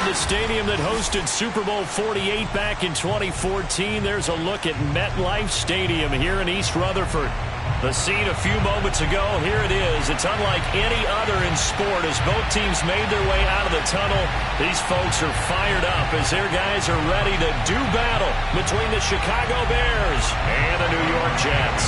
From the stadium that hosted Super Bowl 48 back in 2014, there's a look at MetLife Stadium here in East Rutherford. The scene a few moments ago, here it is. It's unlike any other in sport as both teams made their way out of the tunnel. These folks are fired up as their guys are ready to do battle between the Chicago Bears and the New York Jets.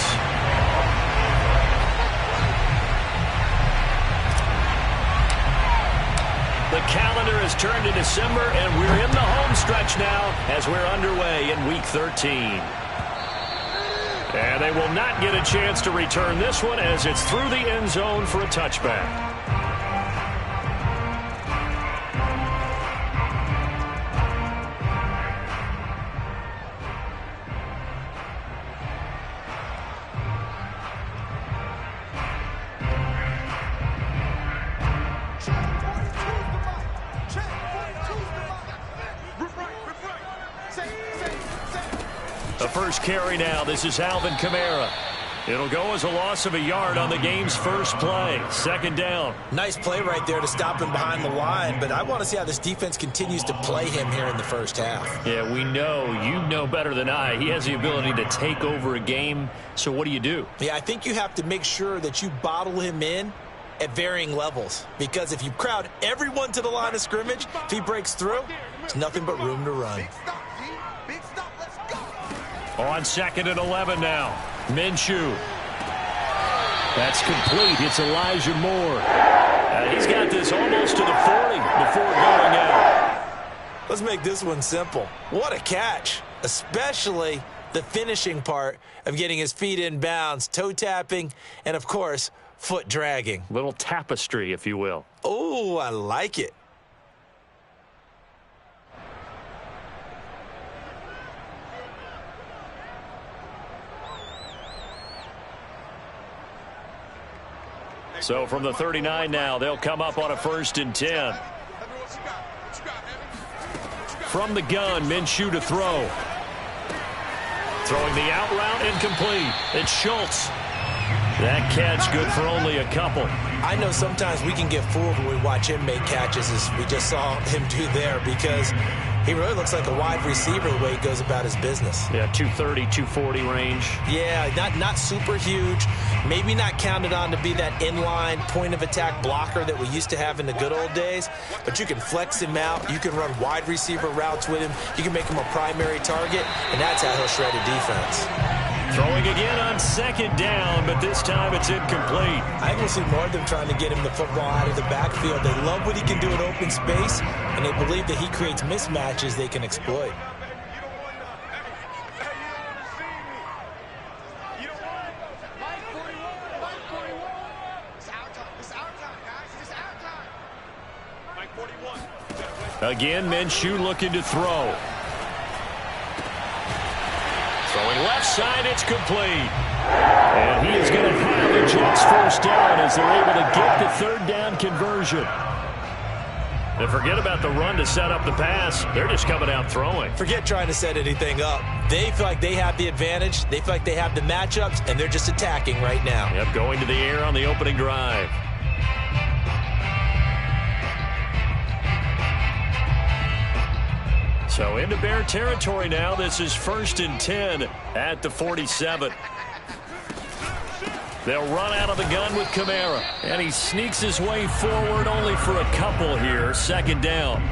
The calendar has turned to December, and we're in the home stretch now as we're underway in Week 13. And they will not get a chance to return this one as it's through the end zone for a touchback. The first carry now. This is Alvin Kamara. It'll go as a loss of a yard on the game's first play. Second down. Nice play right there to stop him behind the line, but I want to see how this defense continues to play him here in the first half. Yeah, we know. You know better than I. He has the ability to take over a game. So what do? Yeah, I think you have to make sure that you bottle him in at varying levels, because if you crowd everyone to the line of scrimmage, if he breaks through, there's nothing but room to run. On 2nd and 11 now. Minshew. That's complete. It's Elijah Moore. He's got this almost to the 40 before going out. Let's make this one simple. What a catch, especially the finishing part of getting his feet in bounds, toe tapping, and, of course, foot dragging. Little tapestry, if you will. Oh, I like it. So from the 39 now, they'll come up on a 1st and 10. From the gun, Minshew to throw. Throwing the out route, incomplete. It's Schultz. That catch good for only a couple. I know sometimes we can get fooled when we watch him make catches, as we just saw him do there, because he really looks like a wide receiver the way he goes about his business. Yeah, 230, 240 range. Yeah, not super huge. Maybe not counted on to be that inline point-of-attack blocker that we used to have in the good old days. But you can flex him out. You can run wide receiver routes with him. You can make him a primary target, and that's how he'll shred a defense. Throwing again on 2nd down, but this time it's incomplete. I think we'll see more of them trying to get him the football out of the backfield. They love what he can do in open space, and they believe that he creates mismatches they can exploit. Again, Minshew looking to throw. Throwing left side, it's complete. And he is going to have the Jets first down as they're able to get the 3rd down conversion. And forget about the run to set up the pass. They're just coming out throwing. Forget trying to set anything up. They feel like they have the advantage. They feel like they have the matchups, and they're just attacking right now. Yep, going to the air on the opening drive. So into Bear territory now. This is 1st and 10 at the 47. They'll run out of the gun with Kamara. And he sneaks his way forward only for a couple here. 2nd down.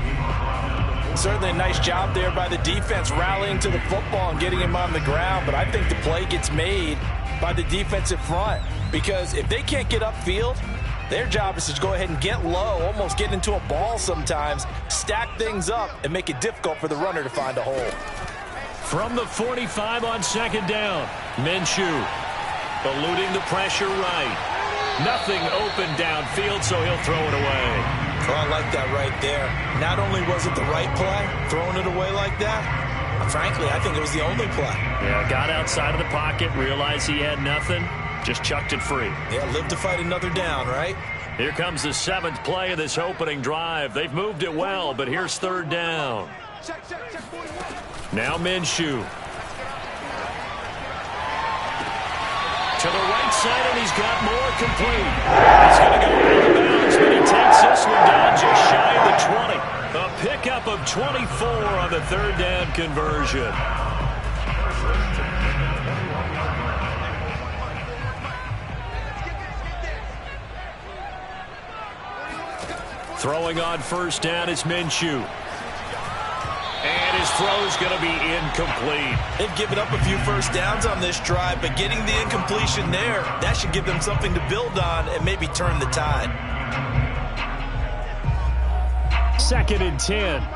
Certainly a nice job there by the defense rallying to the football and getting him on the ground. But I think the play gets made by the defensive front. Because if they can't get upfield, their job is to go ahead and get low, almost get into a ball sometimes, stack things up, and make it difficult for the runner to find a hole. From the 45 on 2nd down, Minshew eluding the pressure right. Nothing open downfield, so he'll throw it away. Oh, I like that right there. Not only was it the right play, throwing it away like that, frankly, I think it was the only play. Yeah, got outside of the pocket, realized he had nothing. Just chucked it free. Yeah, live to fight another down, right? Here comes the 7th play of this opening drive. They've moved it well, but here's 3rd down. Now Minshew. To the right side, and he's got more complete. He's going to go out of bounds, but he takes this one down just shy of the 20. A pickup 24 on the third down conversion. Throwing on first down is Minshew. And his throw is going to be incomplete. They've given up a few first downs on this drive, but getting the incompletion there, that should give them something to build on and maybe turn the tide. 2nd and 10.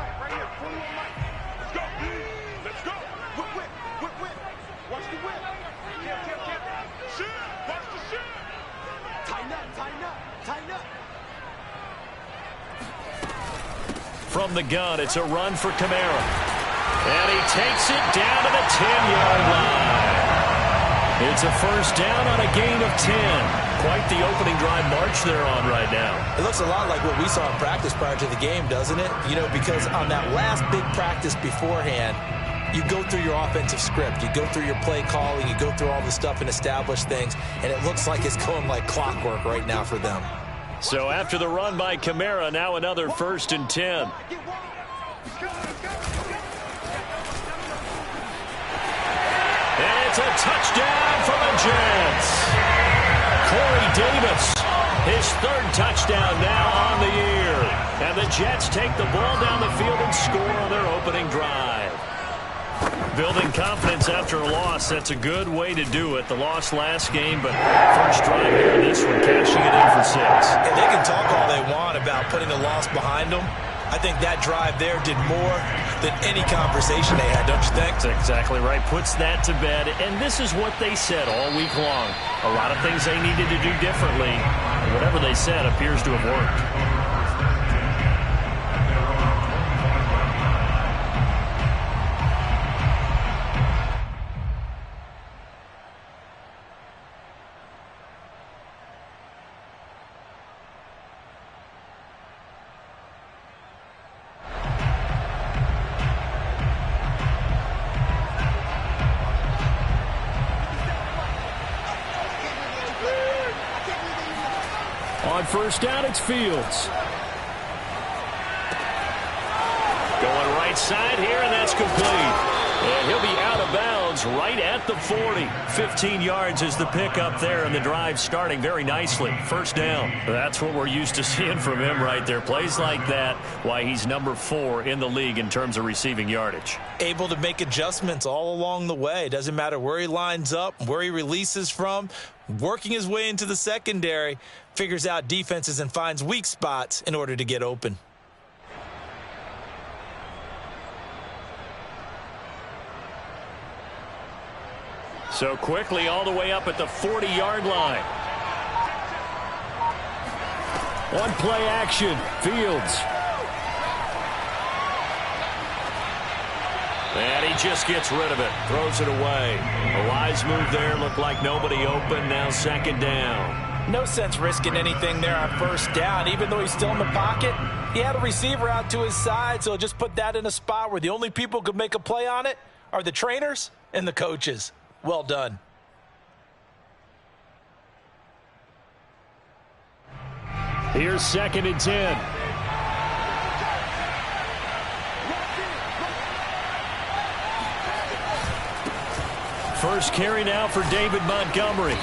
From the gun, it's a run for Kamara. And he takes it down to the 10-yard line. It's a first down on a gain of 10. Quite the opening drive march they're on right now. It looks a lot like what we saw in practice prior to the game, doesn't it? You know, because on that last big practice beforehand, you go through your offensive script. You go through your play calling. You go through all the stuff and establish things. And it looks like it's going like clockwork right now for them. So after the run by Kamara, now another 1st and 10. And it's a touchdown for the Jets. Corey Davis, his 3rd touchdown now on the year. And the Jets take the ball down the field and score on their opening drive. Building confidence after a loss, that's a good way to do it. The loss last game, but first drive here in this one, cashing it in for 6. And they can talk all they want about putting a loss behind them. I think that drive there did more than any conversation they had, don't you think? That's exactly right. Puts that to bed. And this is what they said all week long. A lot of things they needed to do differently. And whatever they said appears to have worked. On first down, it's Fields. Going right side here, and that's complete. And he'll be out of bounds right at the 40. 15 yards is the pickup there, and the drive starting very nicely. First down. That's what we're used to seeing from him right there. Plays like that, why he's number 4 in the league in terms of receiving yardage. Able to make adjustments all along the way. Doesn't matter where he lines up, where he releases from. Working his way into the secondary, figures out defenses and finds weak spots in order to get open. So quickly all the way up at the 40-yard line. One play action, Fields. And he just gets rid of it, throws it away. A wise move there, looked like nobody open, now 2nd down. No sense risking anything there on first down, even though he's still in the pocket. He had a receiver out to his side, so just put that in a spot where the only people who could make a play on it are the trainers and the coaches. Well done. Here's 2nd and 10. First carry now for David Montgomery.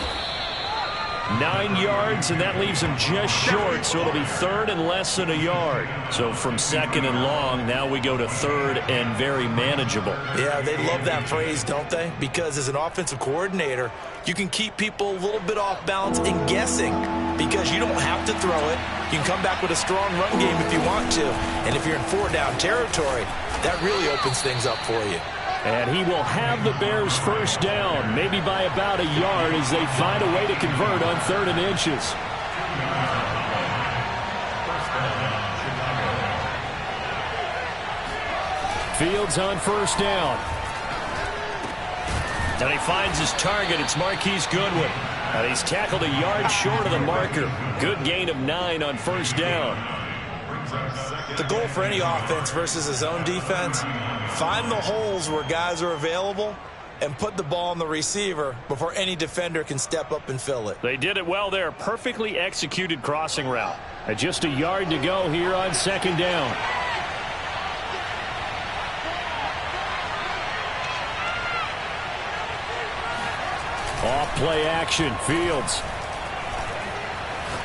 9 yards, and that leaves him just short, so it'll be 3rd and less than a yard. So from 2nd and long, now we go to 3rd and very manageable. Yeah, they love that phrase, don't they? Because as an offensive coordinator, you can keep people a little bit off balance and guessing because you don't have to throw it. You can come back with a strong run game if you want to. And if you're in 4-down territory, that really opens things up for you. And he will have the Bears first down, maybe by about a yard as they find a way to convert on 3rd and inches. Fields on first down. And he finds his target. It's Marquise Goodwin. And he's tackled a yard short of the marker. Good gain of 9 on first down. The goal for any offense versus his own defense, find the holes where guys are available and put the ball on the receiver before any defender can step up and fill it. They did it well there. Perfectly executed crossing route. Just a yard to go here on 2nd down. Off play action, Fields.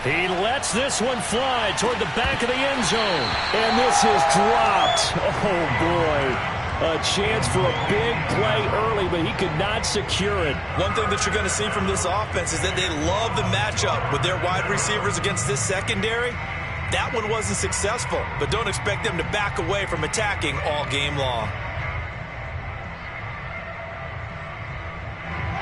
He lets this one fly toward the back of the end zone. And this is dropped. Oh, boy. A chance for a big play early, but he could not secure it. One thing that you're going to see from this offense is that they love the matchup with their wide receivers against this secondary. That one wasn't successful, but don't expect them to back away from attacking all game long.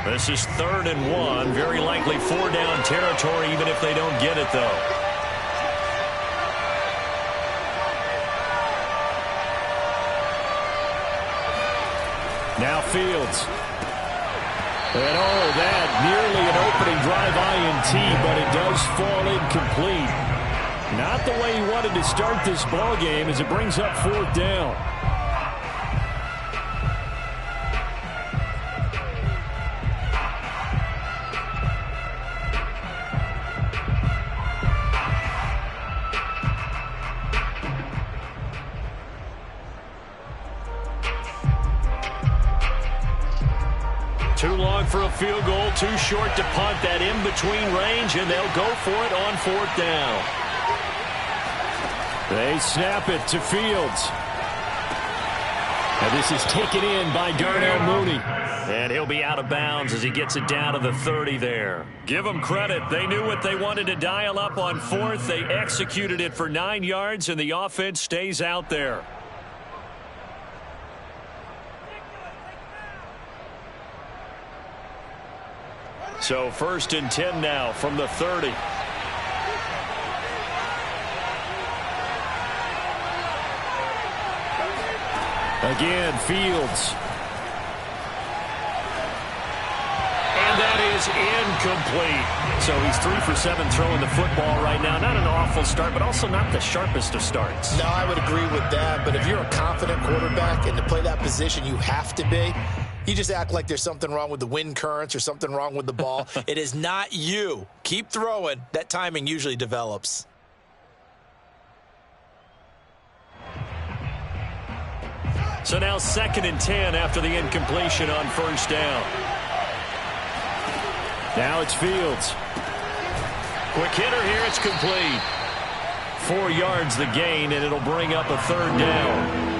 This is 3rd and 1. Very likely 4-down territory, even if they don't get it, though. Now Fields. And that nearly an opening drive INT, but it does fall incomplete. Not the way he wanted to start this ball game as it brings up 4th down. Too long for a field goal, too short to punt. That in-between range, and they'll go for it on 4th down. They snap it to Fields. And this is taken in by Darnell Mooney. And he'll be out of bounds as he gets it down to the 30 there. Give them credit. They knew what they wanted to dial up on 4th. They executed it for 9 yards, and the offense stays out there. So 1st and 10 now from the 30. Again, Fields. And that is incomplete. So he's 3 for 7 throwing the football right now. Not an awful start, but also not the sharpest of starts. No, I would agree with that. But if you're a confident quarterback and to play that position, you have to be. You just act like there's something wrong with the wind currents or something wrong with the ball. It is not you. Keep throwing. That timing usually develops. So now 2nd and 10 after the incompletion on 1st down. Now it's Fields. Quick hitter here. It's complete. 4 yards the gain, and it'll bring up a 3rd down.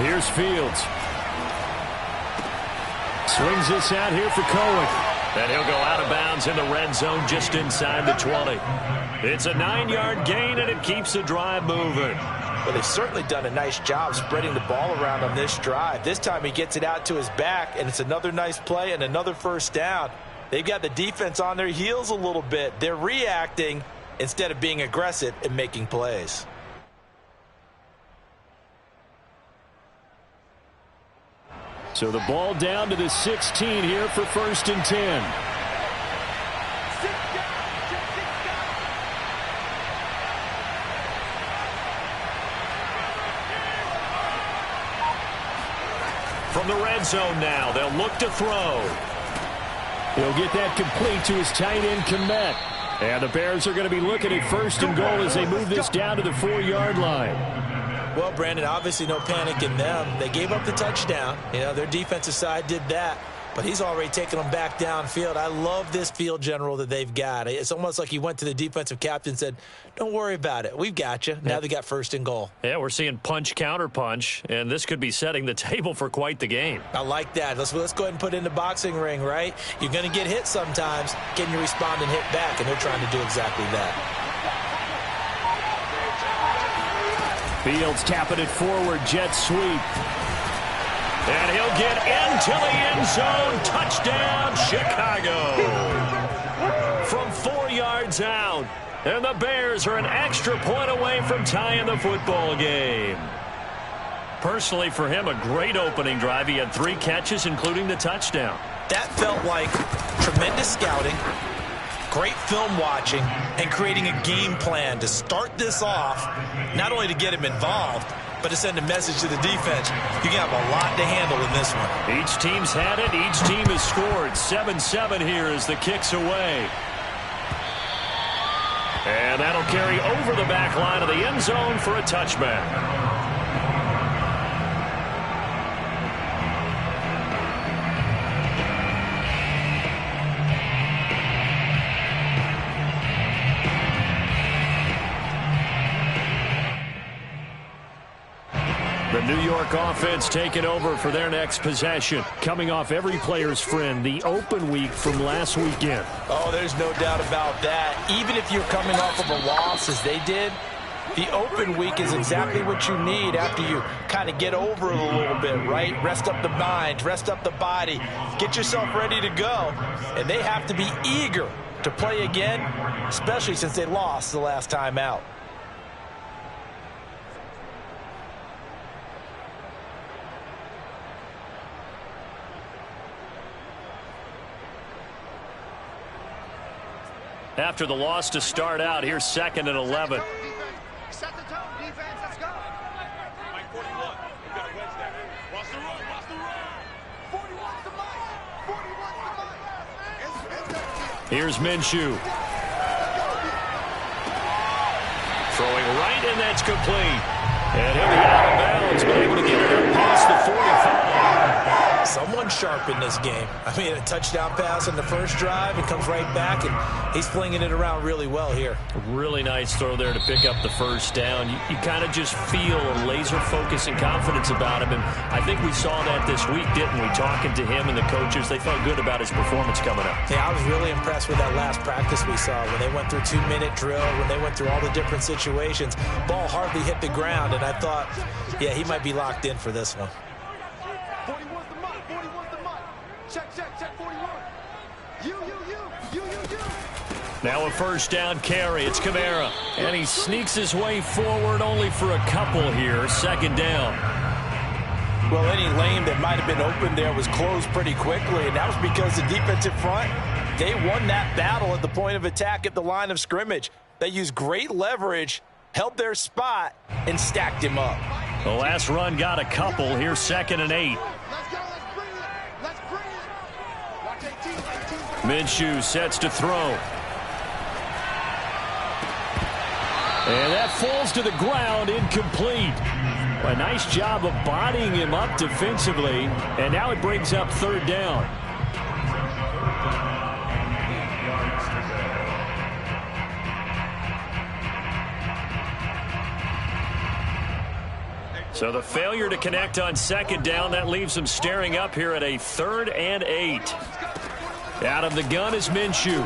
Here's Fields. Swings this out here for Cohen. And he'll go out of bounds in the red zone just inside the 20. It's a 9-yard gain, and it keeps the drive moving. Well, they've certainly done a nice job spreading the ball around on this drive. This time he gets it out to his back, and it's another nice play and another 1st down. They've got the defense on their heels a little bit. They're reacting instead of being aggressive and making plays. So the ball down to the 16 here for 1st and 10. From the red zone now, they'll look to throw. He'll get that complete to his tight end, Komet. And the Bears are going to be looking at 1st and goal as they move this down to the 4-yard line. Well, Brandon, obviously no panic in them. They gave up the touchdown. You know, their defensive side did that. But he's already taken them back downfield. I love this field general that they've got. It's almost like he went to the defensive captain and said, don't worry about it. We've got you. Now they got 1st and goal. Yeah, we're seeing punch, counter punch, and this could be setting the table for quite the game. I like that. Let's go ahead and put it in the boxing ring, right? You're going to get hit sometimes. Can you respond and hit back? And they're trying to do exactly that. Fields tapping it forward, jet sweep. And he'll get into the end zone. Touchdown, Chicago. From 4 yards out. And the Bears are an extra point away from tying the football game. Personally, for him, a great opening drive. He had 3 catches, including the touchdown. That felt like tremendous scouting, great film watching, and creating a game plan to start this off, not only to get him involved, but to send a message to the defense. You have a lot to handle in this one. Each team's had it. Each team has scored. 7-7 here as the kick's away. And that'll carry over the back line of the end zone for a touchback. New York offense taking over for their next possession. Coming off every player's friend, the open week from last weekend. Oh, there's no doubt about that. Even if you're coming off of a loss as they did, the open week is exactly what you need after you kind of get over it a little bit, right? Rest up the mind, rest up the body, get yourself ready to go. And they have to be eager to play again, especially since they lost the last time out. After the loss to start out, here's 2nd and 11. Set the tone, defense. Let's go. Mike 41. You got to wedge that. Watch the run. Watch the run. 41's the mic. 41's the mic. Here's Minshew. Throwing right, and that's complete. And he'll be out of bounds, but able to get it up past the 45. Someone sharp in this game. I mean, a touchdown pass on the first drive. It comes right back, and he's flinging it around really well here. Really nice throw there to pick up the first down. You kind of just feel a laser focus and confidence about him, and I think we saw that this week, didn't we? Talking to him and the coaches, they felt good about his performance coming up. Yeah, I was really impressed with that last practice we saw when they went through 2-minute drill, when they went through all the different situations. Ball hardly hit the ground, and I thought, yeah, he might be locked in for this one. 41's the mic. 41's the mic. Check, 41. You. Now a first down carry. It's Kamara. And he sneaks his way forward only for a couple here. 2nd down. Well, any lane that might have been open there was closed pretty quickly, and that was because the defensive front, they won that battle at the point of attack at the line of scrimmage. They used great leverage, held their spot, and stacked him up. The last run got a couple. Here's 2nd and 8. Let's go. Let's bring it. Watch 18. Minshew sets to throw. And that falls to the ground, incomplete. A nice job of bodying him up defensively. And now it brings up 3rd down. So the failure to connect on 2nd down, that leaves them staring up here at a 3rd and 8. Out of the gun is Minshew.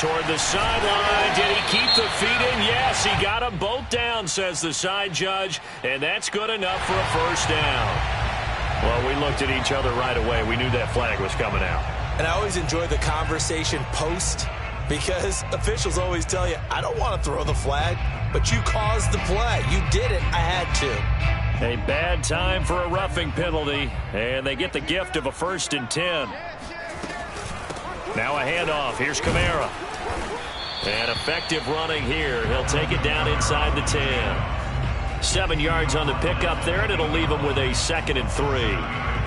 Toward the sideline. Did he keep the feet in? Yes, he got them both down, says the side judge. And that's good enough for a first down. Well, we looked at each other right away. We knew that flag was coming out. And I always enjoy the conversation post, because officials always tell you, I don't want to throw the flag, but you caused the play. You did it. I had to. A bad time for a roughing penalty, and they get the gift of a 1st and 10. Now a handoff. Here's Kamara. And effective running here. He'll take it down inside the 10. 7 yards on the pickup there, and it'll leave him with a 2nd and 3.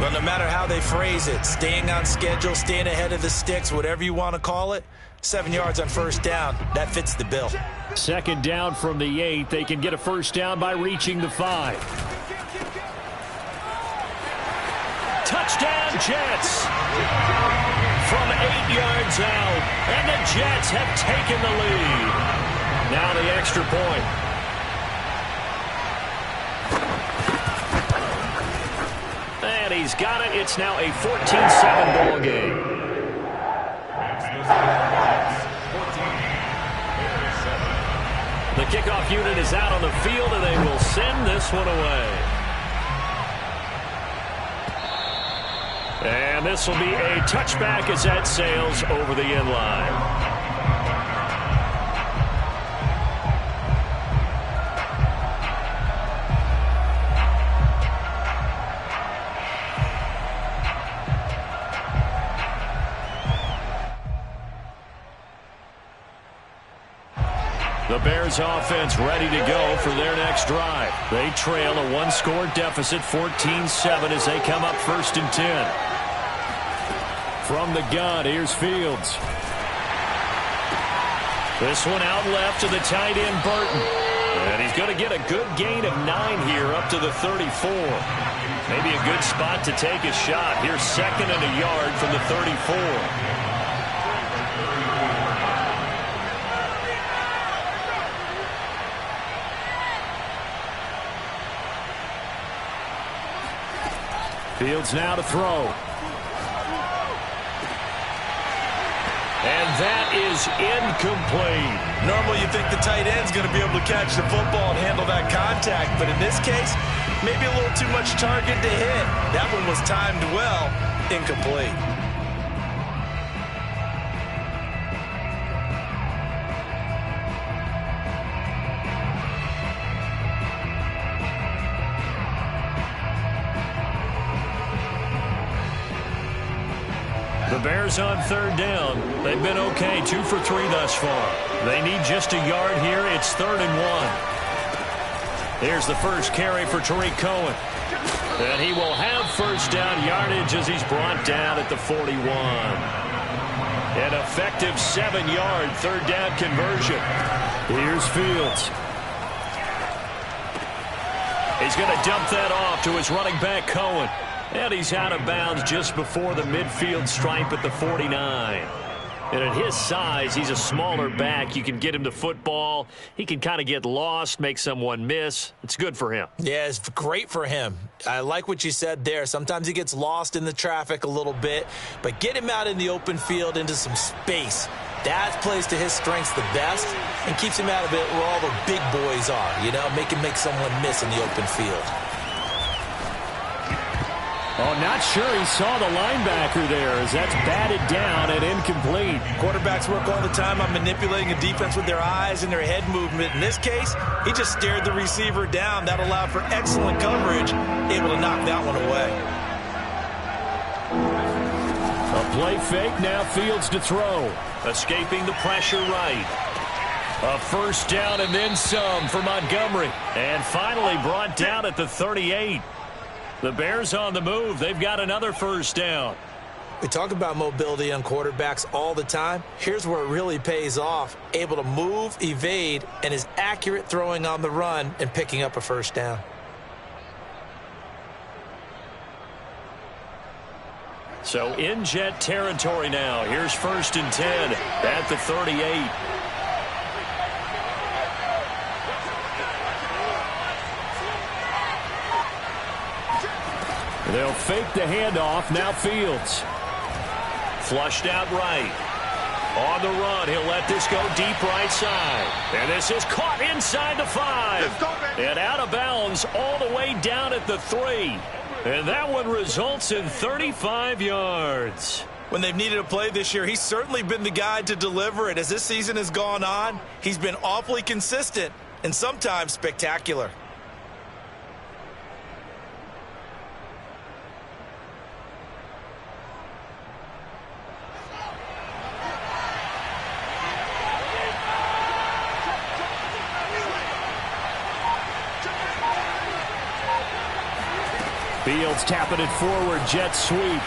Well, no matter how they phrase it, staying on schedule, staying ahead of the sticks, whatever you want to call it, 7 yards on first down, that fits the bill. 2nd down from the 8. They can get a first down by reaching the 5. Touchdown, Jets. From 8 yards out, and the Jets have taken the lead. Now the extra point. And he's got it. It's now a 14-7 ball game. The kickoff unit is out on the field, and they will send this one away. And this will be a touchback as that sails over the end line. The Bears offense ready to go for their next drive. They trail a one-score deficit, 14-7, as they come up 1st and 10. From the gun, here's Fields. This one out left to the tight end, Burton. And he's going to get a good gain of 9 here up to the 34. Maybe a good spot to take a shot. Here's 2nd and a yard from the 34. Fields now to throw. And that is incomplete. Normally you think the tight end's going to be able to catch the football and handle that contact, but in this case, maybe a little too much target to hit. That one was timed well, incomplete. The Bears on third down. They've been okay, 2 for 3 thus far. They need just a yard here. It's 3rd and 1. Here's the first carry for Tariq Cohen. And he will have first down yardage as he's brought down at the 41. An effective 7-yard third down conversion. Here's Fields. He's going to dump that off to his running back, Cohen. And he's out of bounds just before the midfield stripe at the 49. And at his size, he's a smaller back. You can get him the football. He can kind of get lost, make someone miss. It's good for him. Yeah, it's great for him. I like what you said there. Sometimes he gets lost in the traffic a little bit, but get him out in the open field into some space. That plays to his strengths the best and keeps him out of it where all the big boys are, you know, make him make someone miss in the open field. Oh, not sure he saw the linebacker there as that's batted down and incomplete. Quarterbacks work all the time on manipulating a defense with their eyes and their head movement. In this case, he just stared the receiver down. That allowed for excellent coverage, able to knock that one away. A play fake, now Fields to throw. Escaping the pressure right. A first down and then some for Montgomery. And finally brought down at the 38. The Bears on the move. They've got another first down. We talk about mobility on quarterbacks all the time. Here's where it really pays off. Able to move, evade, and is accurate throwing on the run and picking up a first down. So in Jet territory now. Here's 1st and 10 at the 38. They'll fake the handoff. Now Fields. Flushed out right. On the run, he'll let this go deep right side. And this is caught inside the 5. And out of bounds all the way down at the 3. And that one results in 35 yards. When they've needed a play this year, he's certainly been the guy to deliver it. As this season has gone on, he's been awfully consistent and sometimes spectacular. Fields tapping it forward, jet sweep.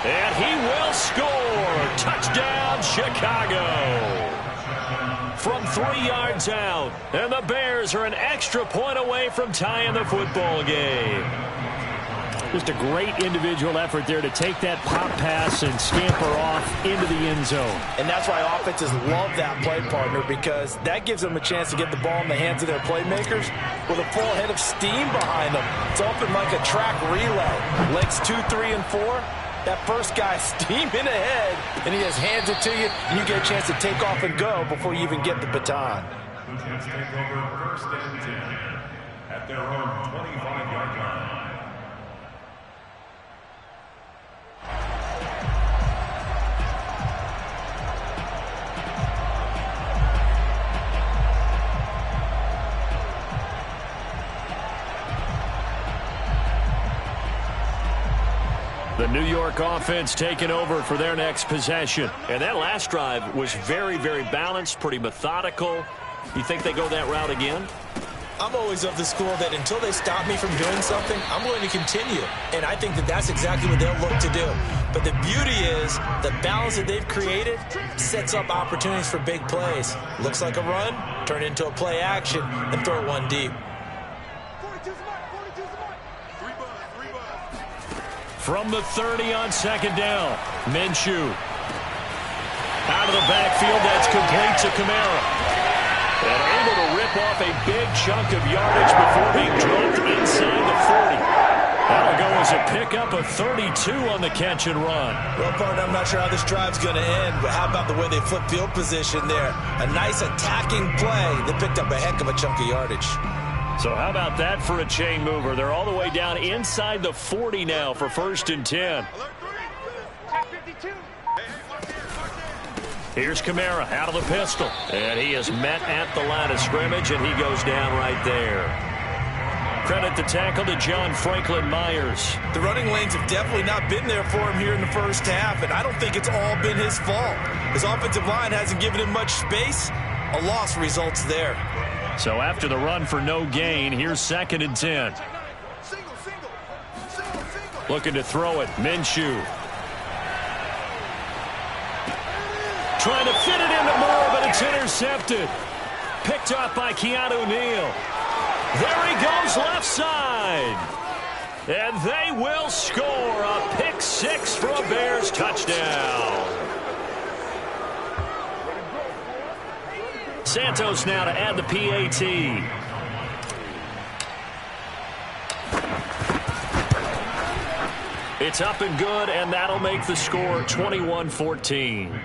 And he will score. Touchdown, Chicago. From 3 yards out. And the Bears are an extra point away from tying the football game. Just a great individual effort there to take that pop pass and scamper off into the end zone. And that's why offenses love that play partner, because that gives them a chance to get the ball in the hands of their playmakers with a full head of steam behind them. It's often like a track relay. Legs 2, 3, and 4. That first guy steaming ahead, and he just hands it to you, and you get a chance to take off and go before you even get the baton. Let's take over 1st and 10 at their own 25-yard line. The New York offense taking over for their next possession. And that last drive was very, very balanced, pretty methodical. You think they go that route again? I'm always of the school that until they stop me from doing something, I'm going to continue. And I think that that's exactly what they'll look to do. But the beauty is the balance that they've created sets up opportunities for big plays. Looks like a run, turn it into a play action, and throw it one deep. From the 30 on 2nd down, Minshew. Out of the backfield, that's complete to Kamara. And able to rip off a big chunk of yardage before being dropped inside the 40. That'll go as a pickup of 32 on the catch and run. Well, partner, I'm not sure how this drive's going to end, but how about the way they flip field position there? A nice attacking play. They picked up a heck of a chunk of yardage. So how about that for a chain mover? They're all the way down inside the 40 now for 1st and 10. Here's Kamara out of the pistol. And he is met at the line of scrimmage, and he goes down right there. Credit the tackle to John Franklin Myers. The running lanes have definitely not been there for him here in the first half, and I don't think it's all been his fault. His offensive line hasn't given him much space. A loss results there. So after the run for no gain, here's 2nd and 10. Looking to throw it. Minshew. Trying to fit it into Moore, but it's intercepted. Picked up by Keanu Neal. There he goes left side. And they will score a pick 6 for a Bears touchdown. Santos now to add the PAT. It's up and good, and that'll make the score 21-14.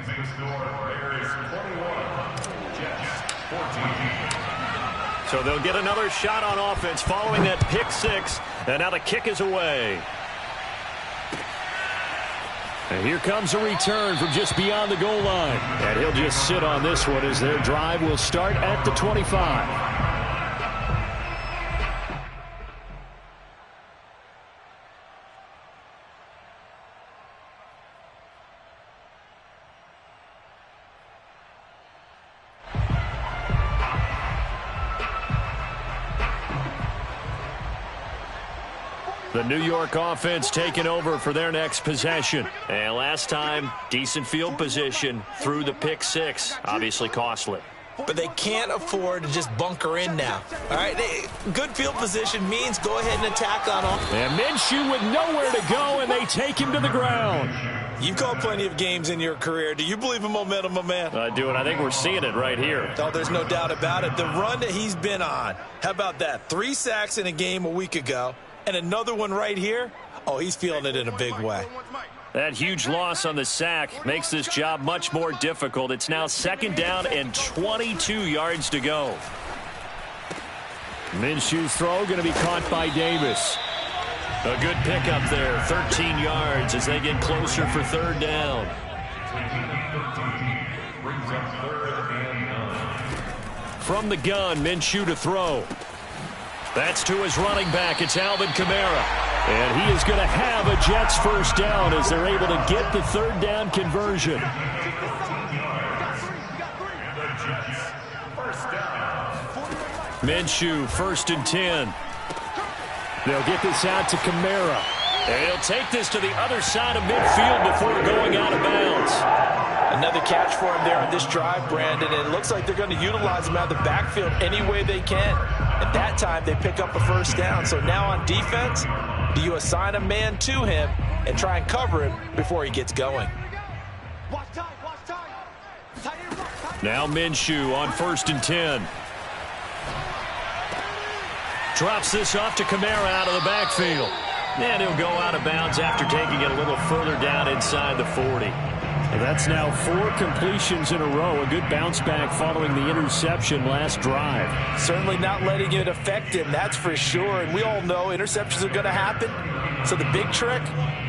So they'll get another shot on offense following that pick 6, and now the kick is away. And here comes a return from just beyond the goal line. And he'll just sit on this one as their drive will start at the 25. The New York offense taking over for their next possession. And last time, decent field position through the pick 6. Obviously costly. But they can't afford to just bunker in now. All right, good field position means go ahead and attack on them. And Minshew with nowhere to go, and they take him to the ground. You've called plenty of games in your career. Do you believe in momentum, my man? I do, and I think we're seeing it right here. Oh, there's no doubt about it. The run that he's been on, how about that? 3 sacks in a game a week ago. And another one right here. Oh, he's feeling it in a big way. That huge loss on the sack makes this job much more difficult. It's now 2nd down and 22 yards to go. Minshew's throw going to be caught by Davis. A good pickup there, 13 yards as they get closer for 3rd down. From the gun, Minshew to throw. That's to his running back. It's Alvin Kamara. And he is going to have a Jets 1st down as they're able to get the 3rd down conversion. Minshew, 1st and 10. They'll get this out to Kamara. And he'll take this to the other side of midfield before going out of bounds. Another catch for him there on this drive, Brandon. And it looks like they're going to utilize him out of the backfield any way they can. At that time, they pick up a 1st down. So now on defense, do you assign a man to him and try and cover him before he gets going? Now Minshew on 1st and 10. Drops this off to Kamara out of the backfield. And he'll go out of bounds after taking it a little further down inside the 40. And that's now 4 completions in a row. A good bounce back following the interception last drive. Certainly not letting it affect him, that's for sure. And we all know interceptions are going to happen. So the big trick,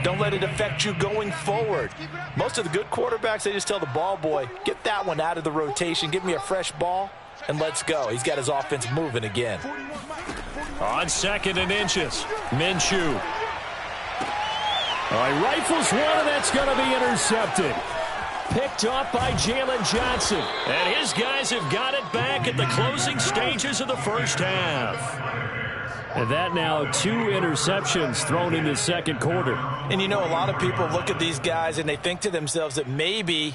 don't let it affect you going forward. Most of the good quarterbacks, they just tell the ball boy, get that one out of the rotation, give me a fresh ball, and let's go. He's got his offense moving again. On 2nd and inches, Minshew. All right, rifles one, and that's going to be intercepted. Picked up by Jalen Johnson. And his guys have got it back at the closing stages of the 1st half. And that now 2 interceptions thrown in the 2nd quarter. And you know, a lot of people look at these guys and they think to themselves that maybe,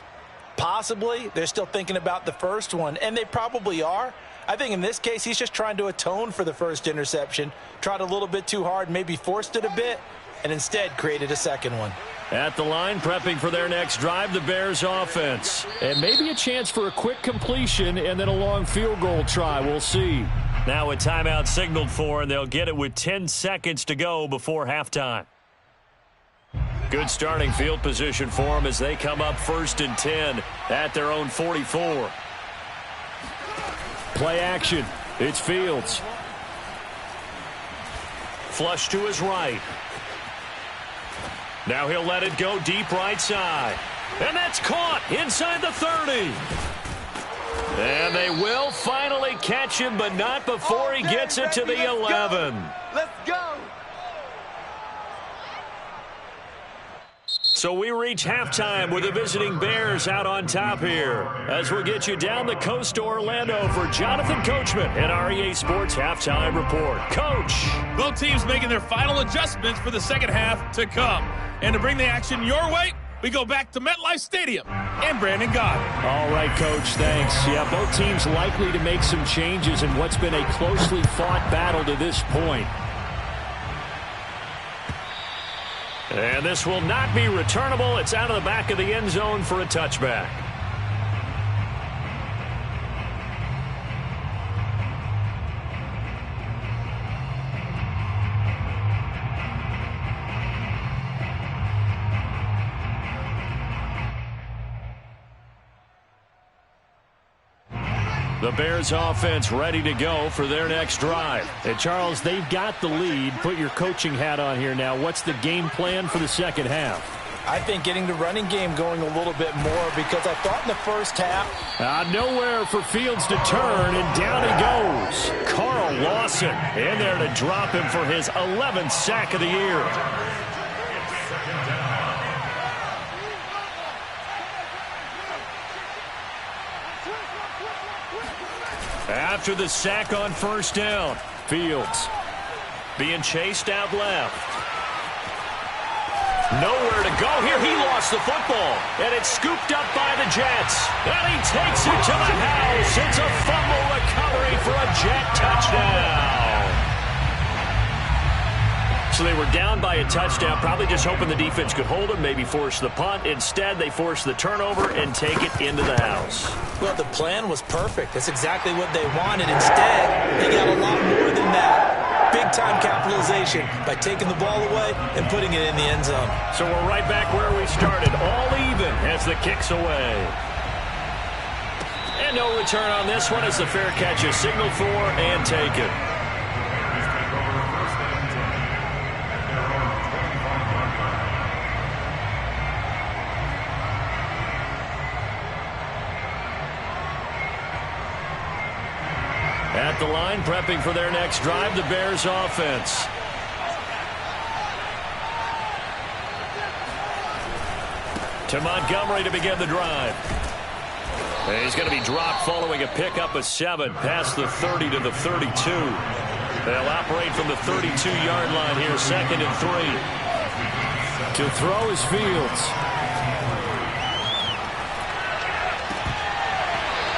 possibly, they're still thinking about the first one. And they probably are. I think in this case, he's just trying to atone for the 1st interception. Tried a little bit too hard, maybe forced it a bit, and instead created a 2nd one. At the line, prepping for their next drive, the Bears offense. And maybe a chance for a quick completion and then a long field goal try. We'll see. Now a timeout signaled for, and they'll get it with 10 seconds to go before halftime. Good starting field position for them as they come up 1st and 10 at their own 44. Play action. It's Fields. Flush to his right. Now he'll let it go deep right side. And that's caught inside the 30. And they will finally catch him, but not before he gets it to the 11. Let's go. So we reach halftime with the visiting Bears out on top here. As we'll get you down the coast to Orlando for Jonathan Coachman and REA Sports Halftime Report. Coach. Both teams making their final adjustments for the second half to come. And to bring the action your way, we go back to MetLife Stadium and Brandon Gott. All right, Coach, thanks. Yeah, both teams likely to make some changes in what's been a closely fought battle to this point. And this will not be returnable. It's out of the back of the end zone for a touchback. The Bears offense ready to go for their next drive. And Charles, they've got the lead. Put your coaching hat on here now. What's the game plan for the second half? I think getting the running game going a little bit more because I thought in the first half. Nowhere for Fields to turn, and down he goes. Carl Lawson in there to drop him for his 11th sack of the year. After the sack on first down, Fields being chased out left. Nowhere to go here. He lost the football, and it's scooped up by the Jets. And he takes it to the house. It's a fumble recovery for a Jet touchdown. So they were down by a touchdown, probably just hoping the defense could hold them, maybe force the punt. Instead, they force the turnover and take it into the house. Well, the plan was perfect. That's exactly what they wanted. Instead, they got a lot more than that. Big-time capitalization by taking the ball away and putting it in the end zone. So we're right back where we started, all even as the kick's away. And no return on this one as the fair catch is signaled for and taken. At the line, prepping for their next drive, the Bears offense. To Montgomery to begin the drive. And he's going to be dropped following a pickup of 7 past the 30 to the 32. They'll operate from the 32-yard line here, 2nd and 3. To throw is Fields.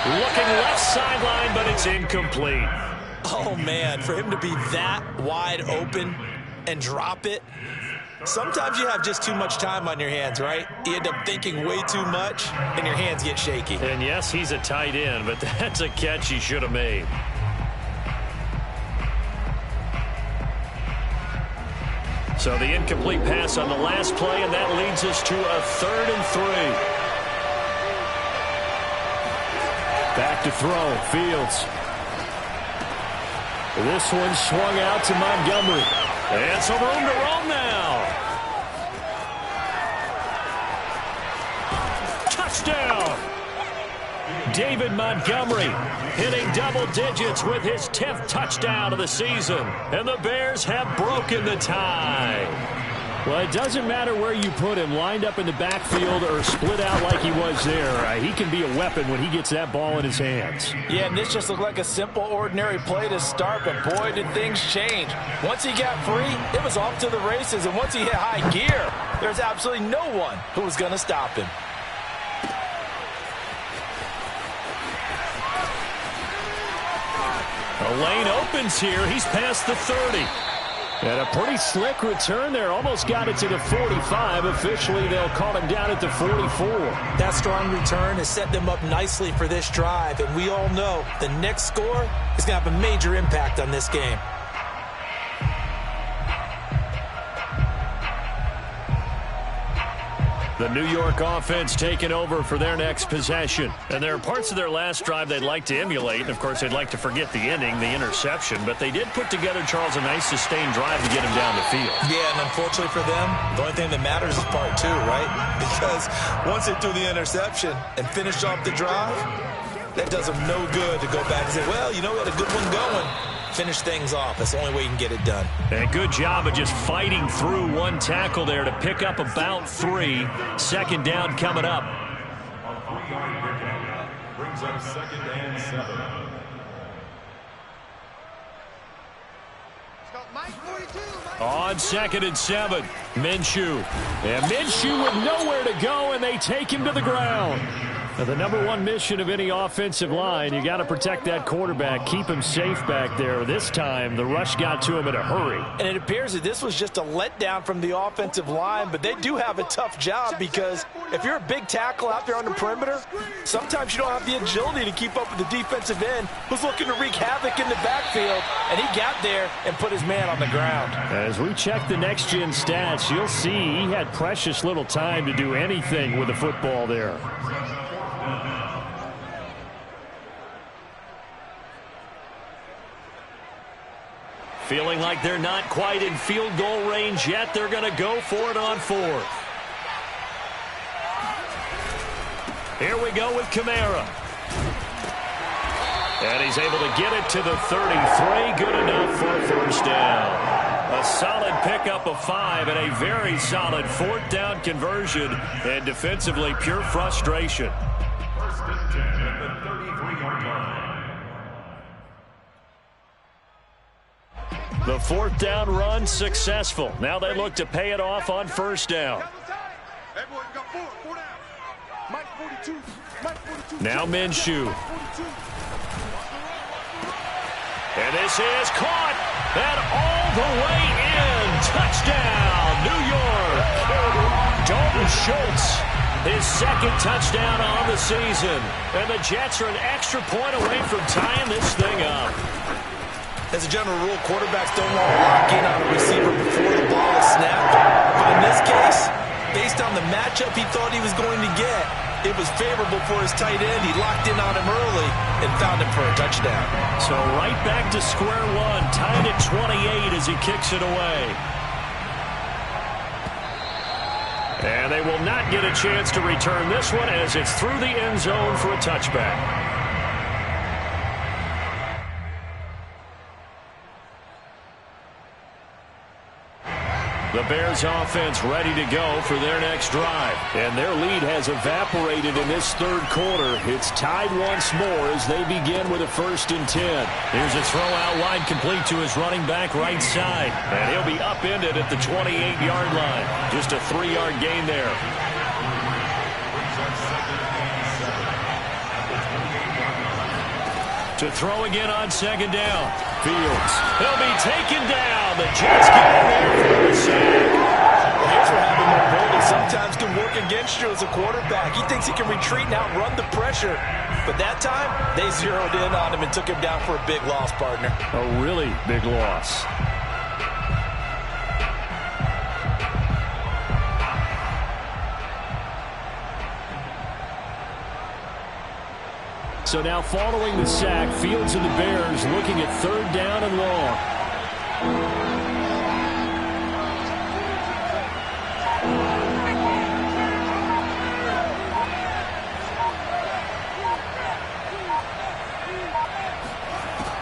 Looking left sideline, but it's incomplete. Oh, man, for him to be that wide open and drop it. Sometimes you have just too much time on your hands, right? You end up thinking way too much, and your hands get shaky. And yes, he's a tight end, but that's a catch he should have made. So the incomplete pass on the last play, and that leads us to a 3rd and 3. Back to throw, Fields. This one swung out to Montgomery. And some room to roam now. Touchdown! David Montgomery hitting double digits with his 10th touchdown of the season. And the Bears have broken the tie. Well, it doesn't matter where you put him, lined up in the backfield or split out like he was there. He can be a weapon when he gets that ball in his hands. Yeah, and this just looked like a simple, ordinary play to start, but boy, did things change. Once he got free, it was off to the races, and once he hit high gear, there's absolutely no one who was going to stop him. The lane opens here. He's past the 30. And a pretty slick return there. Almost got it to the 45. Officially, they'll call him down at the 44. That strong return has set them up nicely for this drive. And we all know the next score is going to have a major impact on this game. The New York offense taking over for their next possession. And there are parts of their last drive they'd like to emulate. And, of course, they'd like to forget the ending, the interception. But they did put together, Charles, a nice sustained drive to get him down the field. Yeah, and unfortunately for them, the only thing that matters is part two, right? Because once they threw the interception and finished off the drive, that does them no good to go back and say, well, you know, we had a good one going. Finish things off. That's the only way you can get it done. And good job of just fighting through one tackle there to pick up about 3. Second down coming up. A 3-yard pickup brings up 2nd and 7. On 2nd and 7, Minshew. And Minshew with nowhere to go, and they take him to the ground. Now, the number one mission of any offensive line, you got to protect that quarterback, keep him safe back there. This time, the rush got to him in a hurry. And it appears that this was just a letdown from the offensive line, but they do have a tough job because if you're a big tackle out there on the perimeter, sometimes you don't have the agility to keep up with the defensive end who's looking to wreak havoc in the backfield, and he got there and put his man on the ground. As we check the next-gen stats, you'll see he had precious little time to do anything with the football there. Feeling like they're not quite in field goal range yet. They're going to go for it on 4th. Here we go with Kamara. And he's able to get it to the 33. Good enough for a first down. A solid pickup of 5 and a very solid 4th down conversion. And defensively, pure frustration. First and 10 at the 33-yard line. The 4th down run successful. Now they look to pay it off on first down. Now Minshew. And this is caught. And all the way in. Touchdown, New York. Dalton Schultz, his 2nd touchdown on the season. And the Jets are an extra point away from tying this thing up. As a general rule, quarterbacks don't want to lock in on a receiver before the ball is snapped. But in this case, based on the matchup he thought he was going to get, it was favorable for his tight end. He locked in on him early and found him for a touchdown. So right back to square one, tied at 28 as he kicks it away. And they will not get a chance to return this one as it's through the end zone for a touchback. The Bears offense ready to go for their next drive. And their lead has evaporated in this 3rd quarter. It's tied once more as they begin with a 1st and 10. Here's a throw out wide complete to his running back right side. And he'll be upended at the 28-yard line. Just a 3-yard gain there. To throw again on 2nd down. Fields. He'll be taken down. The Jets get in there for the sack. Well, here's where having mobility sometimes can work against you as a quarterback. He thinks he can retreat and outrun the pressure. But that time, they zeroed in on him and took him down for a big loss, partner. A really big loss. So now following the sack, Fields and the Bears looking at 3rd down and long.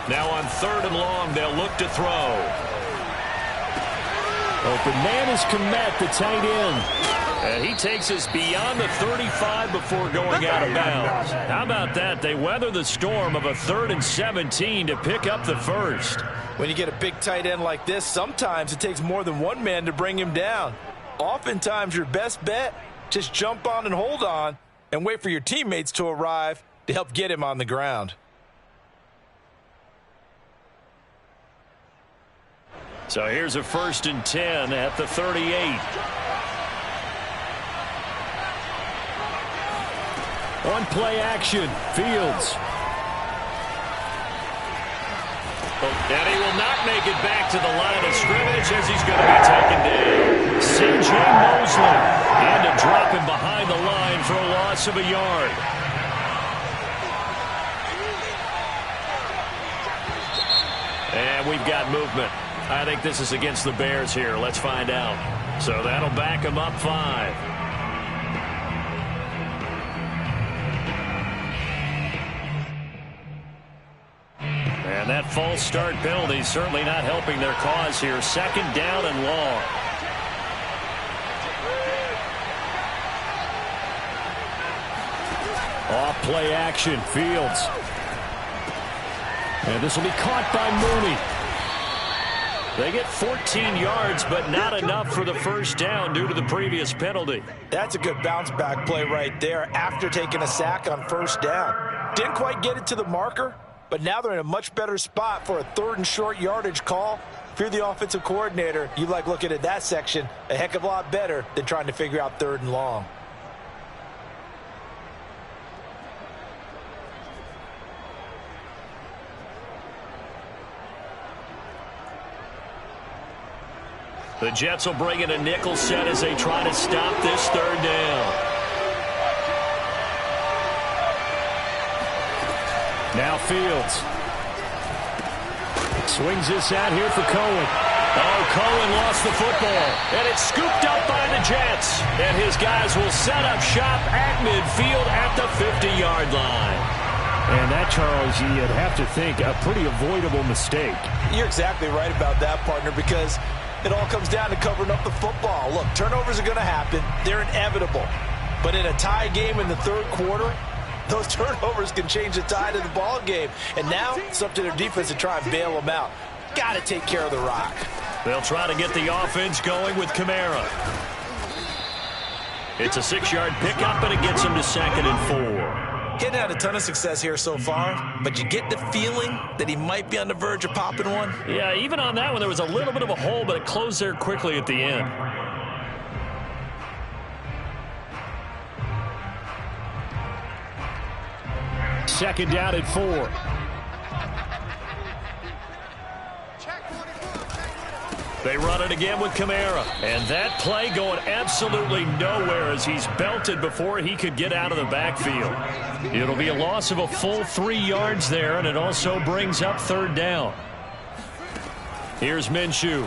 Now on 3rd and long, they'll look to throw. Open man is Komet, the tight end. And he takes us beyond the 35 before going out of bounds. How about that? They weather the storm of a 3rd and 17 to pick up the 1st. When you get a big tight end like this, sometimes it takes more than one man to bring him down. Oftentimes, your best bet, just jump on and hold on and wait for your teammates to arrive to help get him on the ground. So here's a 1st and 10 at the 38. On play action, Fields. And he will not make it back to the line of scrimmage as he's going to be taken down. C.J. Mosley. And a drop him behind the line for a loss of a yard. And we've got movement. I think this is against the Bears here. Let's find out. So that'll back him up 5. And that false start penalty certainly not helping their cause here. 2nd down and long. Off play action, Fields. And this will be caught by Mooney. They get 14 yards, but not enough for the 1st down due to the previous penalty. That's a good bounce back play right there after taking a sack on 1st down. Didn't quite get it to the marker, but now they're in a much better spot for a 3rd and short yardage call. If you're the offensive coordinator, you like looking at that section a heck of a lot better than trying to figure out 3rd and long. The Jets will bring in a nickel set as they try to stop this 3rd down. Now Fields. Swings this out here for Cohen. Oh, Cohen lost the football. And it's scooped up by the Jets. And his guys will set up shop at midfield at the 50-yard line. And that, Charles, you'd have to think a pretty avoidable mistake. You're exactly right about that, partner, because it all comes down to covering up the football. Look, turnovers are going to happen. They're inevitable. But in a tie game in the 3rd quarter, those turnovers can change the tide of the ball game. And now it's up to their defense to try and bail them out. Got to take care of the rock. They'll try to get the offense going with Kamara. It's a 6-yard pickup, and it gets him to 2nd and 4. Getting had a ton of success here so far, but you get the feeling that he might be on the verge of popping one. Yeah, even on that one, there was a little bit of a hole, but it closed there quickly at the end. Second down at 4. They run it again with Kamara. And that play going absolutely nowhere as he's belted before he could get out of the backfield. It'll be a loss of a full 3 yards there, and it also brings up 3rd down. Here's Minshew.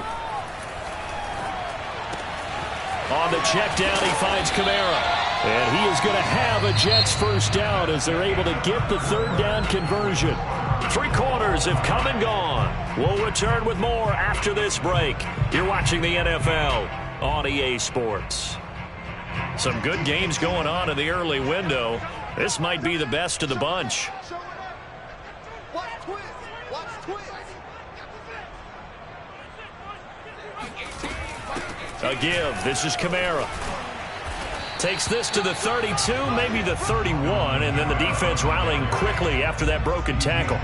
On the check down, he finds Kamara. And he is going to have a Jets 1st down as they're able to get the 3rd down conversion. 3 quarters have come and gone. We'll return with more after this break. You're watching the NFL on EA Sports. Some good games going on in the early window. This might be the best of the bunch. A give. This is Kamara. Takes this to the 32, maybe the 31, and then the defense rallying quickly after that broken tackle.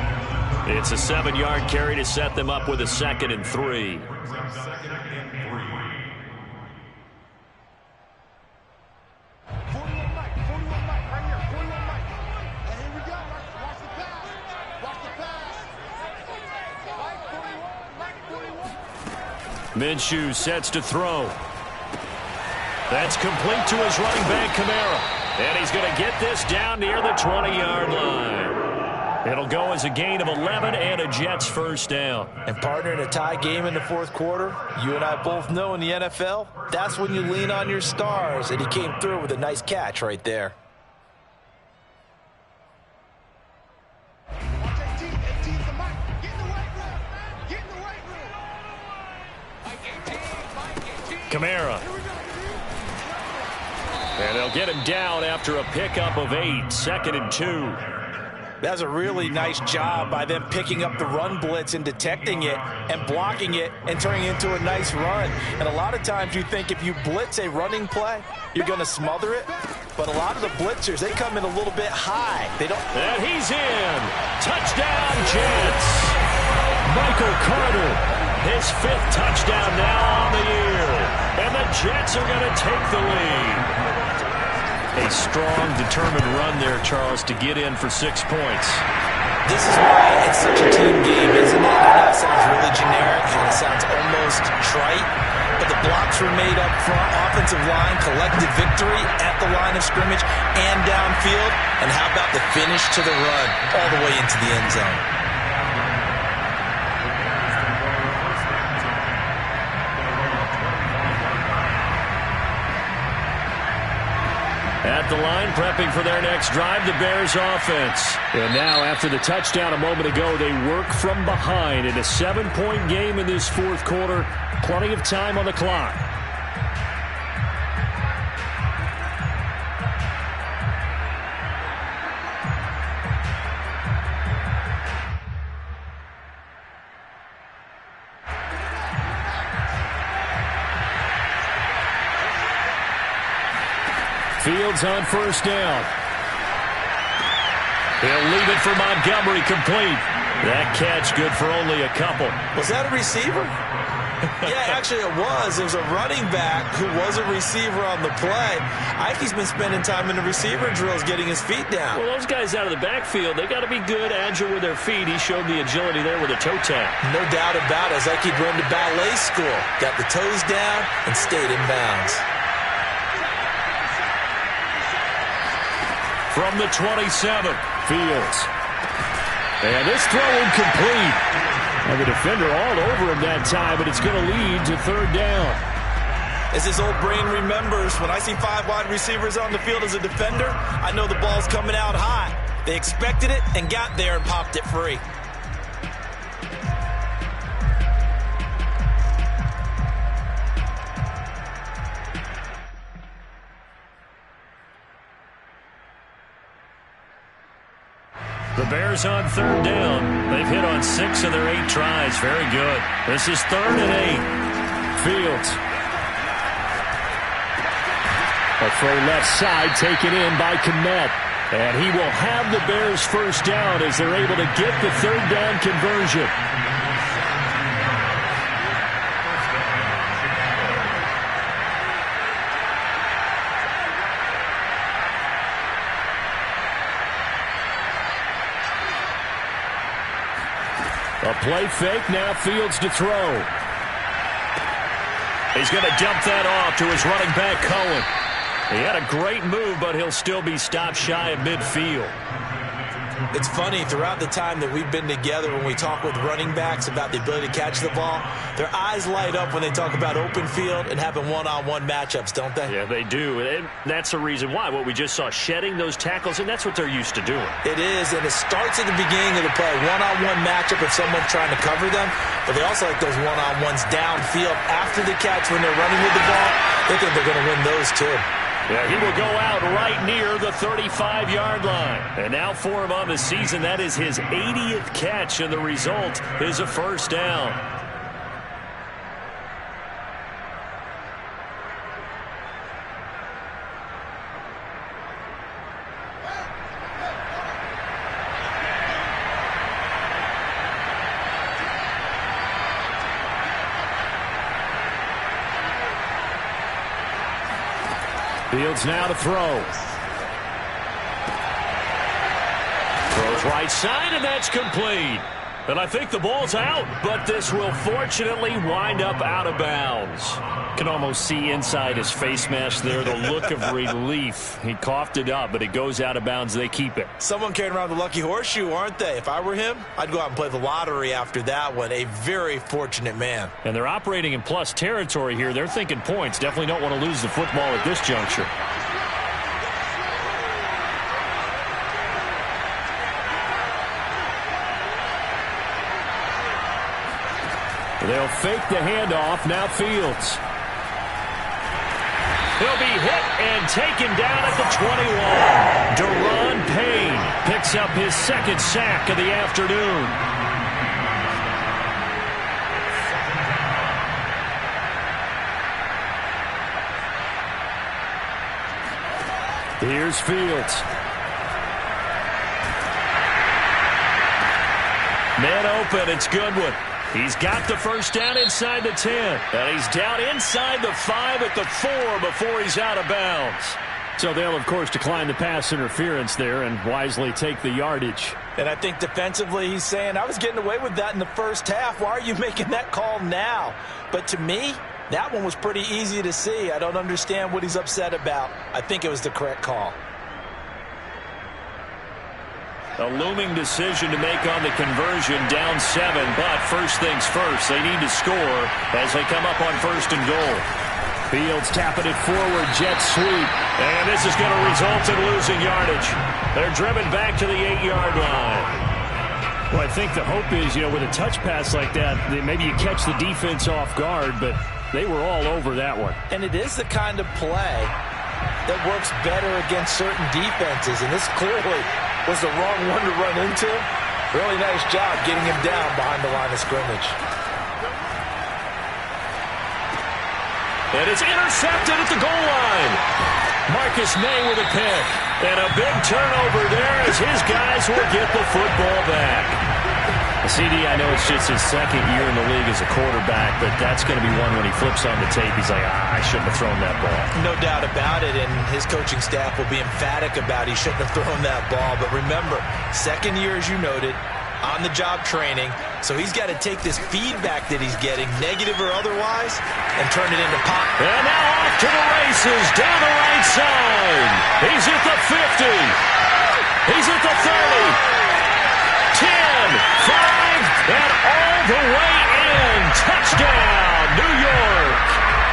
It's a 7-yard carry to set them up with a 2nd and 3. Minshew sets to throw. That's complete to his running back, Kamara. And he's going to get this down near the 20-yard line. It'll go as a gain of 11 and a Jets 1st down. And partner, in a tie game in the 4th quarter, you and I both know in the NFL, that's when you lean on your stars. And he came through with a nice catch right there. Kamara. And they'll get him down after a pickup of 8, 2nd and 2. That's a really nice job by them picking up the run blitz and detecting it and blocking it and turning it into a nice run. And a lot of times you think if you blitz a running play, you're going to smother it. But a lot of the blitzers, they come in a little bit high. They don't. And he's in. Touchdown, Jets. Michael Carter His 5th touchdown now on the year. And the Jets are going to take the lead. A strong, determined run there, Charles, to get in for 6 points. This is why it's such a team game, isn't it? I know it sounds really generic and it sounds almost trite, but the blocks were made up front, offensive line, collected victory at the line of scrimmage and downfield. And how about the finish to the run all the way into the end zone? At the line, prepping for their next drive, the Bears offense. And now, after the touchdown a moment ago, they work from behind in a 7-point game in this 4th quarter. Plenty of time on the clock. Fields on 1st down. He'll leave it for Montgomery, complete. That catch good for only a couple. Was that a receiver? Yeah, actually it was. It was a running back who was a receiver on the play. Ike's been spending time in the receiver drills getting his feet down. Well, those guys out of the backfield, they got to be good, agile with their feet. He showed the agility there with a toe tap. No doubt about it. It's like he'd run to ballet school. Got the toes down and stayed in bounds. From the 27, Fields. And this throw incomplete. And the defender all over him that time, but it's going to lead to 3rd down. As his old brain remembers, when I see 5 wide receivers on the field as a defender, I know the ball's coming out high. They expected it and got there and popped it free. The Bears on 3rd down. They've hit on 6 of their 8 tries. Very good. This is 3rd and 8. Fields. A throw left side taken in by Kmet. And he will have the Bears 1st down as they're able to get the 3rd down conversion. A play fake, now Fields to throw. He's going to dump that off to his running back, Cohen. He had a great move, but he'll still be stopped shy of midfield. It's funny, throughout the time that we've been together, when we talk with running backs about the ability to catch the ball, their eyes light up when they talk about open field and having one-on-one matchups, don't they? Yeah, they do. And that's the reason why. What we just saw, shedding those tackles, and that's what they're used to doing. It is, and it starts at the beginning of the play. One-on-one matchup if someone's trying to cover them, but they also like those one-on-ones downfield after the catch when they're running with the ball. They think they're going to win those, too. Yeah, he will go out right near the 35-yard line. And now for him on the season, that is his 80th catch, and the result is a 1st down. Fields now to throw. Throws right side, and that's complete. And I think the ball's out, but this will fortunately wind up out of bounds. Can almost see inside his face mask there the look of relief. He coughed it up, but it goes out of bounds. They keep it. Someone carrying around the lucky horseshoe, aren't they? If I were him, I'd go out and play the lottery after that one. A very fortunate man. And they're operating in plus territory here. They're thinking points. Definitely don't want to lose the football at this juncture. They'll fake the handoff. Now Fields. He'll be hit and taken down at the 21. Deron Payne picks up his 2nd sack of the afternoon. Here's Fields. Man open. It's Goodwin. He's got the first down inside the 10. And he's down inside the 5 at the 4 before he's out of bounds. So they'll, of course, decline the pass interference there and wisely take the yardage. And I think defensively he's saying, I was getting away with that in the first half. Why are you making that call now? But to me, that one was pretty easy to see. I don't understand what he's upset about. I think it was the correct call. A looming decision to make on the conversion, down 7. But first things first, they need to score as they come up on 1st and goal. Fields tapping it forward, jet sweep. And this is going to result in losing yardage. They're driven back to the 8-yard line. Well, I think the hope is, with a touch pass like that, maybe you catch the defense off guard, but they were all over that one. And it is the kind of play that works better against certain defenses, and this clearly was the wrong one to run into. Really nice job getting him down behind the line of scrimmage. And it's intercepted at the goal line. Marcus May with a pick. And a big turnover there as his guys will get the football back. CD, I know it's just his second year in the league as a quarterback, but that's going to be one when he flips on the tape, he's like, I shouldn't have thrown that ball. No doubt about it, and his coaching staff will be emphatic about he shouldn't have thrown that ball. But remember, second year, as you noted, on-the-job training, so he's got to take this feedback that he's getting, negative or otherwise, and turn it into pop. And now off to the races, down the right side. He's at the 50. He's at the 30. 10, 5, and all the way in. Touchdown, New York.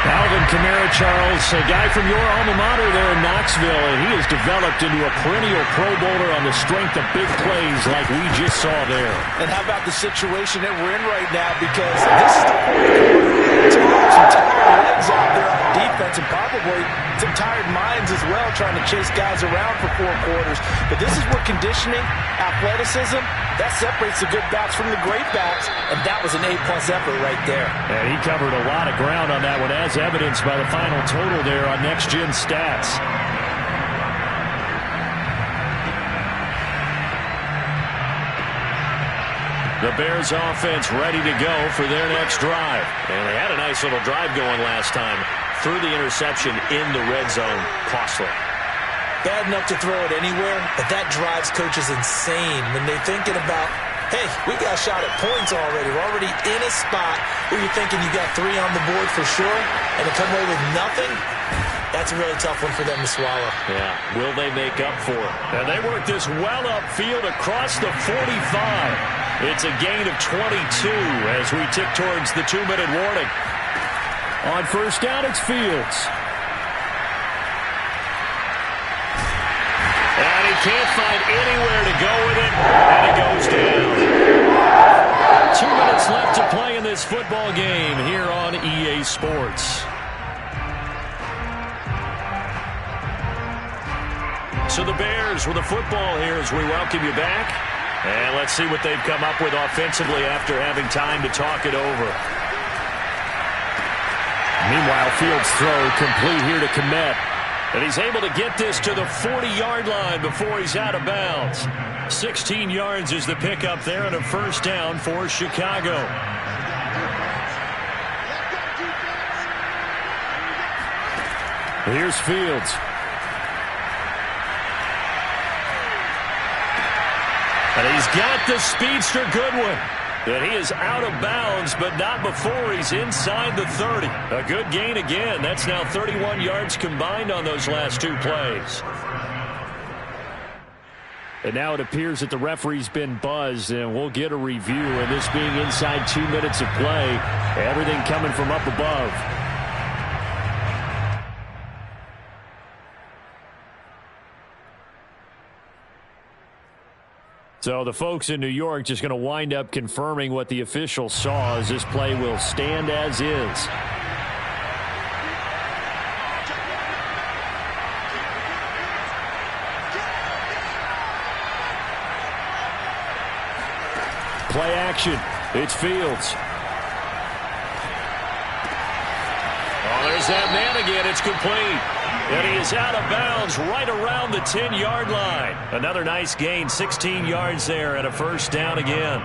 Alvin Kamara, Charles, a guy from your alma mater there in Knoxville, and he has developed into a perennial Pro Bowler on the strength of big plays like we just saw there. And how about the situation that we're in right now? Because this is the fourth quarter. Some tired legs out there on defense, and probably some tired minds as well, trying to chase guys around for 4 quarters. But this is where conditioning, athleticism, that separates the good backs from the great backs, and that was an A-plus effort right there. And he covered a lot of ground on that one, as evidenced by the final total there on Next Gen Stats. The Bears offense ready to go for their next drive. And they had a nice little drive going last time. Threw the interception in the red zone. Costly. Bad enough to throw it anywhere, but that drives coaches insane when they're thinking about, hey, we got a shot at points already. We're already in a spot where you're thinking you got 3 on the board for sure, and to come away with nothing, that's a really tough one for them to swallow. Yeah, will they make up for it? And they work this well upfield across the 45. It's a gain of 22 as we tick towards the 2-minute warning. On first down, it's Fields. And he can't find anywhere to go with it, and it goes down. 2 minutes left to play in this football game here on EA Sports. So the Bears with the football here as we welcome you back. And let's see what they've come up with offensively after having time to talk it over. Meanwhile, Fields' throw complete here to Komet. And he's able to get this to the 40-yard line before he's out of bounds. 16 yards is the pickup there and a first down for Chicago. Here's Fields. And he's got the speedster Goodwin. And he is out of bounds, but not before he's inside the 30. A good gain again. That's now 31 yards combined on those last 2 plays. And now it appears that the referee's been buzzed, and we'll get a review. And this being inside 2 minutes of play, everything coming from up above. So the folks in New York just going to wind up confirming what the official saw, as this play will stand as is. Play action. It's Fields. Oh, there's that man again. It's complete. And he is out of bounds right around the 10-yard line. Another nice gain, 16 yards there, and a first down again.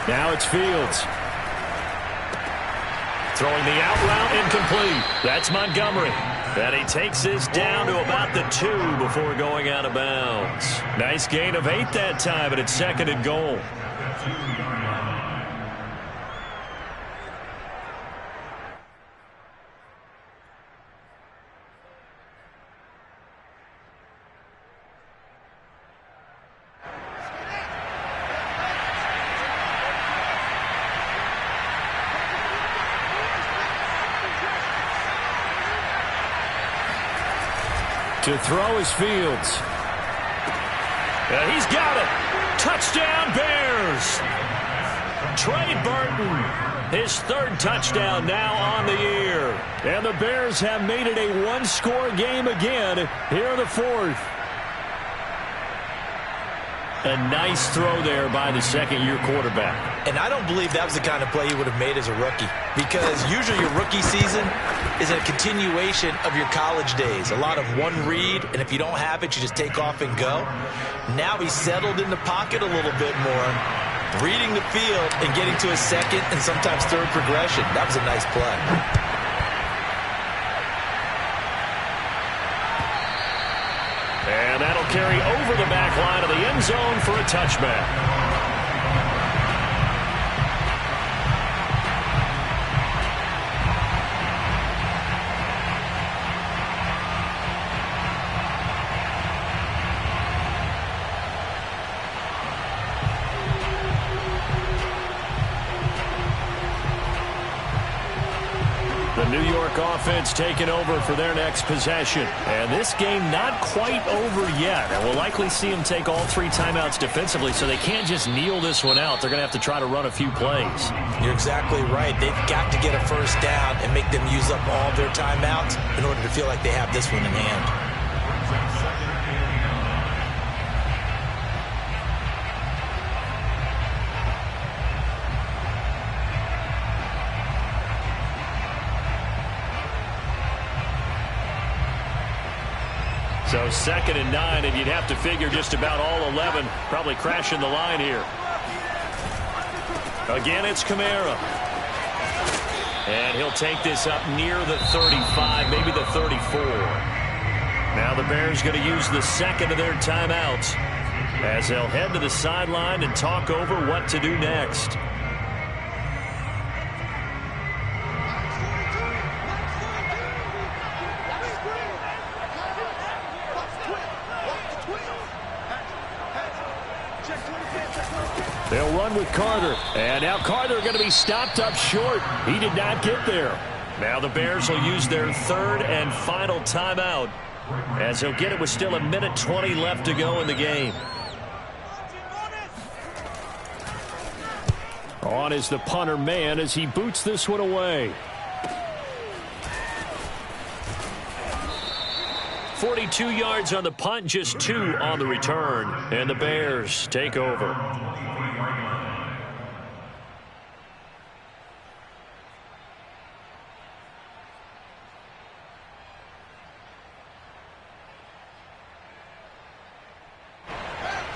Now it's Fields. Throwing the out route, incomplete. That's Montgomery. And he takes this down to about the 2 before going out of bounds. Nice gain of 8 that time, and it's 2nd and goal. To throw is Fields. And he's got it. Touchdown, Bears. Trey Burton, his 3rd touchdown now on the year. And the Bears have made it a one-score game again here in the 4th. A nice throw there by the second-year quarterback. And I don't believe that was the kind of play he would have made as a rookie, because usually your rookie season is a continuation of your college days. A lot of one read, and if you don't have it, you just take off and go. Now he's settled in the pocket a little bit more, reading the field and getting to a 2nd and sometimes 3rd progression. That was a nice play. And that'll carry over the back line of the end zone for a touchback. New York offense taking over for their next possession. And this game not quite over yet. And we'll likely see them take all 3 timeouts defensively, so they can't just kneel this one out. They're going to have to try to run a few plays. You're exactly right. They've got to get a first down and make them use up all their timeouts in order to feel like they have this one in hand. So 2nd and 9, and you'd have to figure just about all 11 probably crashing the line here. Again, it's Kamara. And he'll take this up near the 35, maybe the 34. Now the Bears going to use the 2nd of their timeouts as they'll head to the sideline and talk over what to do next. They'll run with Carter. And now Carter going to be stopped up short. He did not get there. Now the Bears will use their 3rd and final timeout, as they'll get it with still 1:20 left to go in the game. On is the punter man as he boots this one away. 42 yards on the punt, just 2 on the return. And the Bears take over.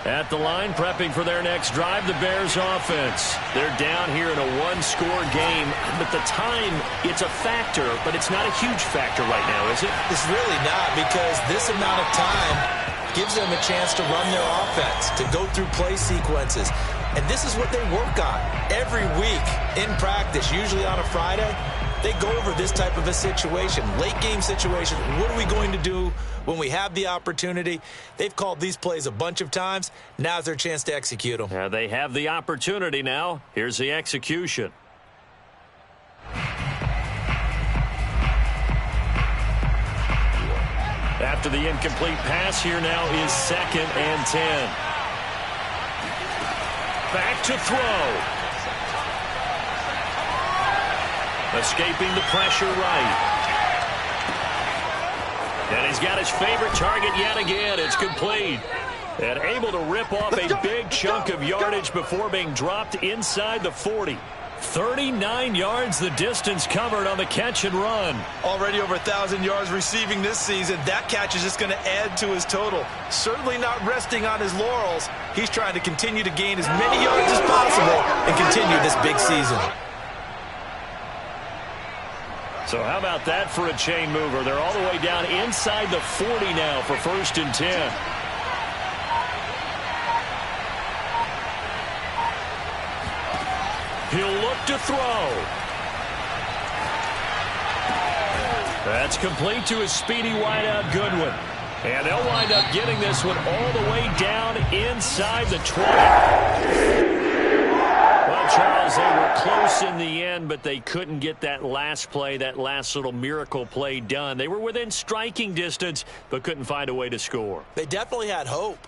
At the line, prepping for their next drive, the Bears offense. They're down here in a one-score game, but the time, it's a factor, but it's not a huge factor right now, is it? It's really not, because this amount of time gives them a chance to run their offense, to go through play sequences. And this is what they work on every week in practice, usually on a Friday. They go over this type of a situation, late game situation. What are we going to do when we have the opportunity? They've called these plays a bunch of times. Now's their chance to execute them. They have the opportunity now. Here's the execution. After the incomplete pass, here now is 2nd and 10. Back to throw. Escaping the pressure right. And he's got his favorite target yet again. It's complete. And able to rip off a big chunk of yardage before being dropped inside the 40. 39 yards the distance covered on the catch and run. Already over 1,000 yards receiving this season. That catch is just going to add to his total. Certainly not resting on his laurels. He's trying to continue to gain as many yards as possible and continue this big season. So how about that for a chain mover? They're all the way down inside the 40 now for 1st and 10. He'll look to throw. That's complete to his speedy wideout Goodwin. And they'll wind up getting this one all the way down inside the 20. Well, Charles, they were close in the end, but they couldn't get that last play, that last little miracle play done. They were within striking distance, but couldn't find a way to score. They definitely had hope.